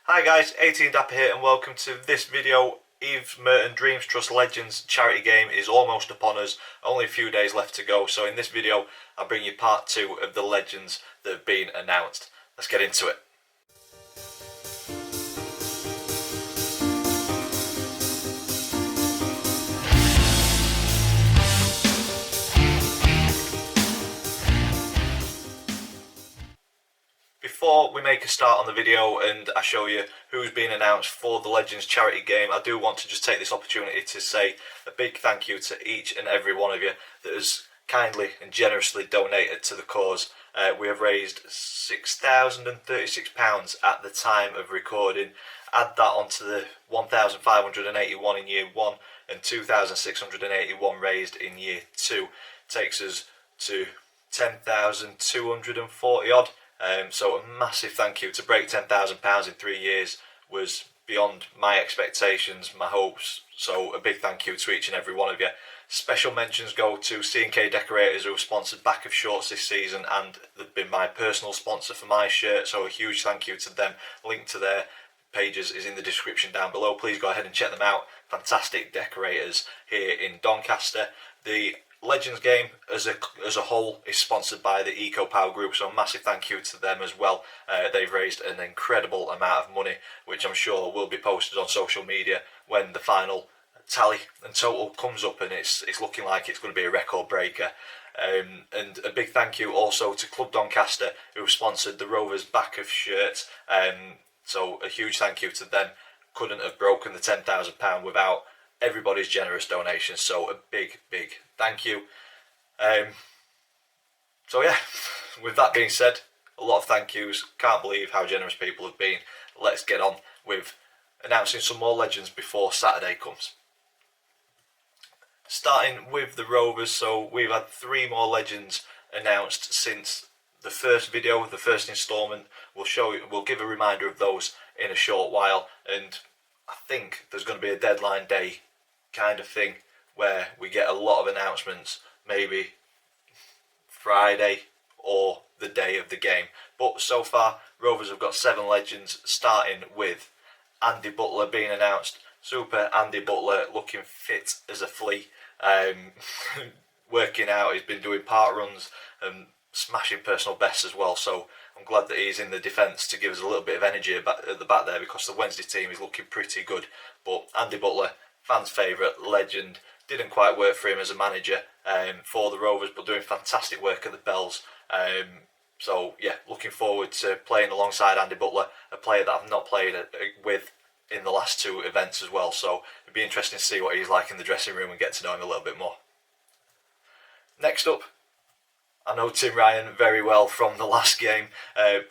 Hi guys, 18 Dapper here and welcome to this video. Merton Evestrust Legends charity game is almost upon us, only a few days left to go, so in this video I'll bring you part 2 of the legends that have been announced. Let's get into it. Before we make a start on the video and I show you who's been announced for the Legends charity game, I do want to just take this opportunity to say a big thank you to each and every one of you that has kindly and generously donated to the cause. We have raised £6,036 at the time of recording. Add that onto the 1,581 in year 1 and 2,681 raised in year 2. Takes us to 10,240 odd. So a massive thank you. To break £10,000 in 3 years was beyond my expectations, my hopes, so a big thank you to each and every one of you. Special mentions go to C&K Decorators, who have sponsored back of shorts this season and they've been my personal sponsor for my shirt, so a huge thank you to them. Link to their pages is in the description down below. Please go ahead and check them out. Fantastic decorators here in Doncaster. The Legends game as a whole is sponsored by the Eco Power Group, so a massive thank you to them as well. They've raised an incredible amount of money, which I'm sure will be posted on social media when the final tally and total comes up, and it's looking like it's going to be a record breaker. And a big thank you also to Club Doncaster, who sponsored the Rovers back of shirt. So a huge thank you to them. Couldn't have broken the £10,000 without everybody's generous donations, so a big thank you. So yeah, with that being said, a lot of thank yous. Can't believe how generous people have been. Let's get on with announcing some more legends before Saturday comes. Starting with the Rovers, so we've had 3 more legends announced since the first video, the first instalment. We'll give a reminder of those in a short while, and I think there's going to be a deadline day kind of thing where we get a lot of announcements, maybe Friday or the day of the game. But so far, Rovers have got 7 legends, starting with Andy Butler being announced. Super Andy Butler, looking fit as a flea, working out. He's been doing park runs and smashing personal bests as well, so I'm glad that he's in the defence to give us a little bit of energy at the back there, because the Wednesday team is looking pretty good. But Andy Butler, fans' favourite, legend. Didn't quite work for him as a manager for the Rovers, but doing fantastic work at the Bells. So yeah, looking forward to playing alongside Andy Butler, a player that I've not played with in the last 2 events as well. So it'd be interesting to see what he's like in the dressing room and get to know him a little bit more. Next up, I know Tim Ryan very well from the last game.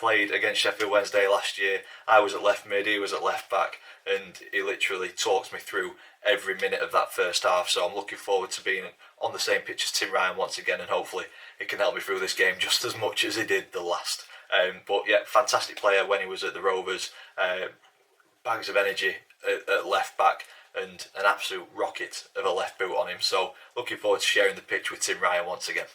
Played against Sheffield Wednesday last year. I was at left mid, he was at left back, and he literally talks me through every minute of that first half. So I'm looking forward to being on the same pitch as Tim Ryan once again, and hopefully he can help me through this game just as much as he did the last. But yeah, fantastic player when he was at the Rovers. Bags of energy at left back and an absolute rocket of a left boot on him. So looking forward to sharing the pitch with Tim Ryan once again.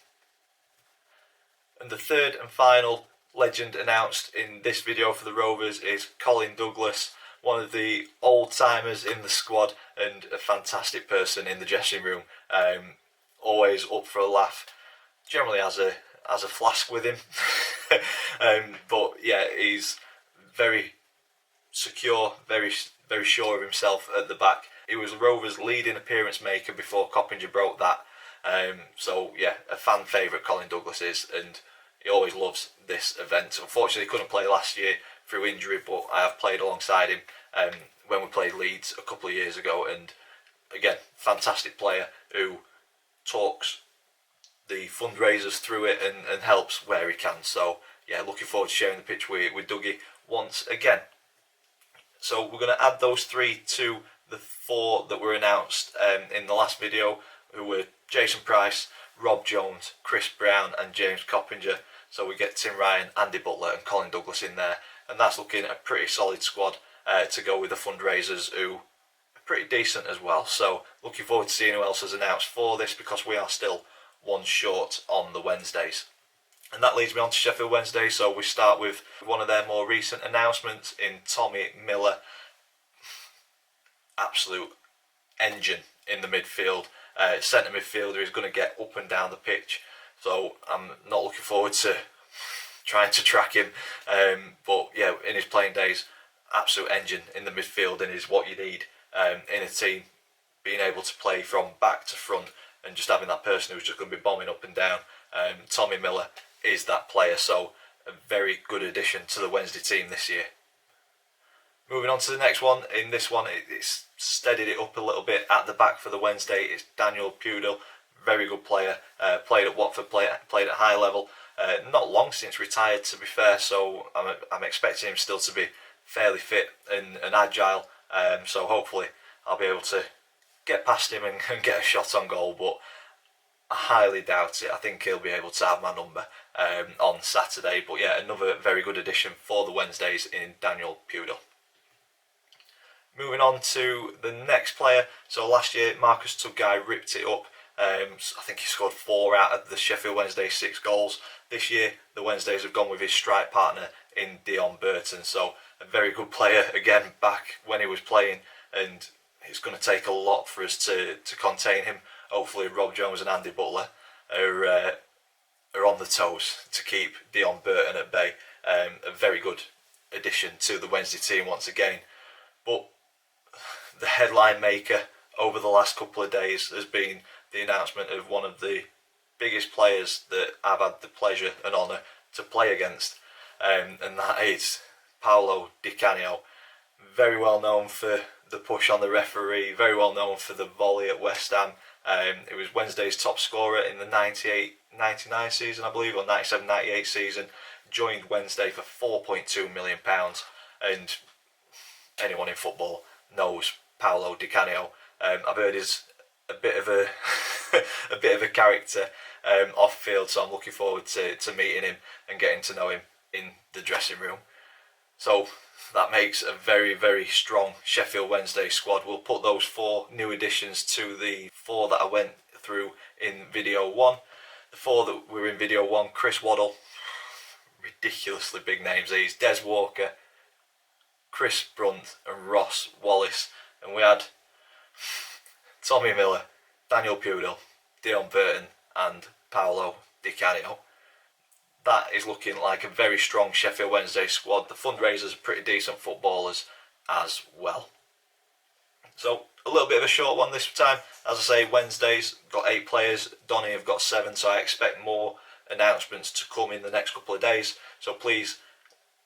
And the third and final legend announced in this video for the Rovers is Colin Douglas, one of the old-timers in the squad and a fantastic person in the dressing room. Always up for a laugh. Generally has a flask with him. But yeah, he's very secure, very sure of himself at the back. He was Rovers' leading appearance maker before Coppinger broke that. So yeah, a fan favourite Colin Douglas is, and he always loves this event. Unfortunately, he couldn't play last year through injury, but I have played alongside him when we played Leeds a couple of years ago, and again, fantastic player who talks the fundraisers through it and helps where he can. So yeah, looking forward to sharing the pitch with Dougie once again. So we're going to add those 3 to the 4 that were announced in the last video, who were Jason Price, Rob Jones, Chris Brown and James Coppinger. So we get Tim Ryan, Andy Butler and Colin Douglas in there, and that's looking a pretty solid squad to go with the fundraisers, who are pretty decent as well. So looking forward to seeing who else is announced for this, because we are still 1 short on the Wednesdays. And that leads me on to Sheffield Wednesday. So we start with one of their more recent announcements in Tommy Miller. Absolute engine in the midfield. Centre midfielder is going to get up and down the pitch. So I'm not looking forward to trying to track him. But yeah, in his playing days, absolute engine in the midfield and is what you need in a team. Being able to play from back to front and just having that person who's just going to be bombing up and down. Tommy Miller is that player, so a very good addition to the Wednesday team this year. Moving on to the next one. In this one, it's steadied it up a little bit at the back for the Wednesday. It's Daniel Pudel, very good player. Played at Watford, played at high level. Not long since retired, to be fair, so I'm expecting him still to be fairly fit and agile. So hopefully I'll be able to get past him and get a shot on goal, but I highly doubt it. I think he'll be able to have my number on Saturday. But yeah, another very good addition for the Wednesdays in Daniel Pudel. Moving on to the next player. So last year, Marcus Tuggai ripped it up. I think he scored 4 out of the Sheffield Wednesday 6 goals. This year, the Wednesdays have gone with his strike partner in Dion Burton. So a very good player, again, back when he was playing. And it's going to take a lot for us to contain him. Hopefully Rob Jones and Andy Butler are on the toes to keep Dion Burton at bay. A very good addition to the Wednesday team once again. But the headline maker over the last couple of days has been the announcement of one of the biggest players that I've had the pleasure and honour to play against, and that is Paolo Di Canio. Very well known for the push on the referee, very well known for the volley at West Ham. It was Wednesday's top scorer in the 98-99 season, I believe, or 97-98 season. Joined Wednesday for £4.2 million, and anyone in football knows Paolo Di Canio. I've heard he's a bit of a character off field, so I'm looking forward to meeting him and getting to know him in the dressing room. So that makes a very, very strong Sheffield Wednesday squad. We'll put those 4 new additions to the 4 that I went through in video 1. The 4 that were in video 1, Chris Waddle, ridiculously big names these, Des Walker, Chris Brunt and Ross Wallace. And we had Tommy Miller, Daniel Pudel, Dion Burton and Paolo Di Canio. That is looking like a very strong Sheffield Wednesday squad. The fundraisers are pretty decent footballers as well. So a little bit of a short one this time. As I say, Wednesdays got 8 players. Donny have got 7, so I expect more announcements to come in the next couple of days. So please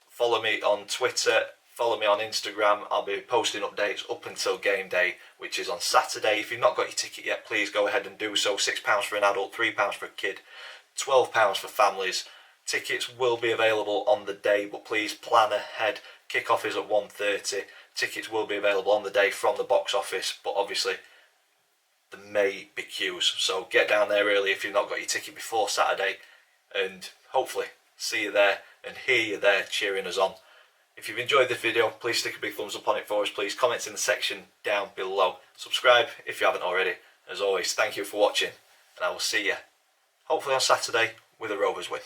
follow me on Twitter, follow me on Instagram. I'll be posting updates up until game day, which is on Saturday. If you've not got your ticket yet, please go ahead and do so. £6 for an adult, £3 for a kid, £12 for families. Tickets will be available on the day, but please plan ahead. Kick-off is at 1:30. Tickets will be available on the day from the box office, but obviously there may be queues. So get down there early if you've not got your ticket before Saturday, and hopefully see you there and hear you there cheering us on. If you've enjoyed this video, please stick a big thumbs up on it for us. Please comment in the section down below. Subscribe if you haven't already. As always, thank you for watching, and I will see you hopefully on Saturday with a Rovers win.